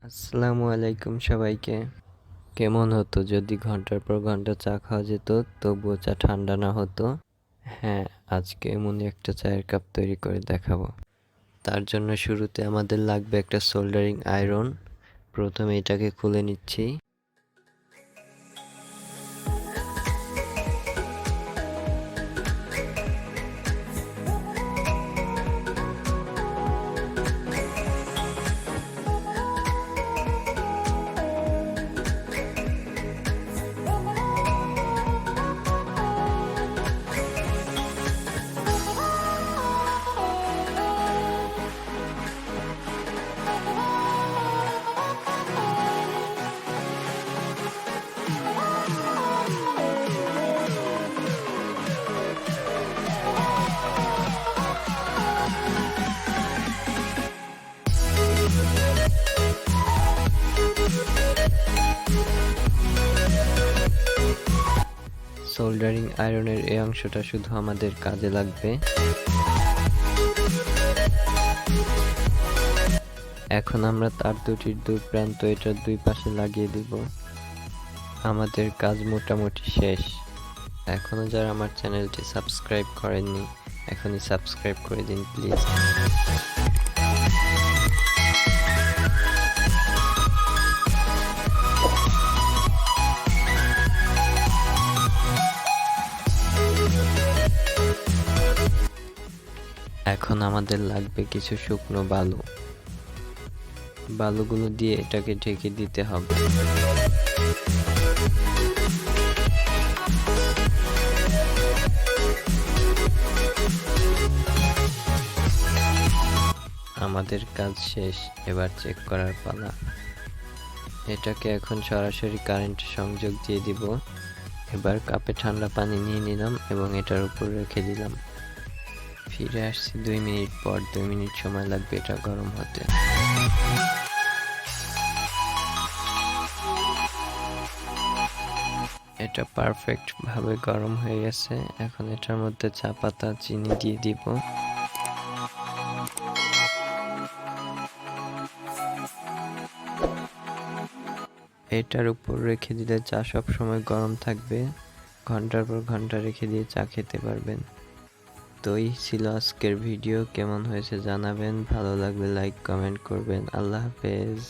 আসসালামু আলাইকুম সবাইকে। কেমন হতো যদি ঘন্টার পর ঘন্টা চা খাওয়া যেত তবুও চা ঠান্ডা না হতো? হ্যাঁ, আজকে এমনই একটা চায়ের কাপ তৈরি করে দেখাবো। তার জন্য শুরুতে আমাদের লাগবে একটা সোল্ডারিং আয়রন। প্রথমে এটাকে খুলে নিচ্ছি। সোল্ডারিং আয়রনের এই অংশটা শুধু আমাদের কাজে লাগবে। এখন আমরা তার দুটির দুই প্রান্ত এটার দুই পাশে লাগিয়ে দিব। আমাদের কাজ মোটামুটি শেষ। এখনো যারা আমার চ্যানেলটি সাবস্ক্রাইব করেননি এখনই সাবস্ক্রাইব করে দিন প্লিজ। এখন আমাদের লাগবে কিছু শুকনো বালু। বালুগুলো দিয়ে এটাকে ঢেকে দিতে হবে। আমাদের কাজ শেষ, এবার চেক করার পালা। এটাকে এখন সরাসরি কারেন্টে সংযোগ দিয়ে দিব। এবার কাপে ঠান্ডা পানি নিয়ে নিলাম এবং এটার উপর রেখে দিলাম। ফিরে আসছি 2 মিনিট পর। 2 মিনিট সময় লাগবে এটা গরম হতে। এটা পারফেক্ট ভাবে গরম হয়ে গেছে। এখন এটার মধ্যে চা পাতা চিনি দিয়ে দিব। এটার উপর রেখে দিলে চা সব সময় গরম থাকবে। ঘন্টার পর ঘন্টা রেখে দিয়ে চা খেতে পারবেন। তো এই ছিল আজকের ভিডিও। কেমন হয়েছে জানাবেন। ভালো লাগলে লাইক কমেন্ট করবেন। আল্লাহ হাফেজ।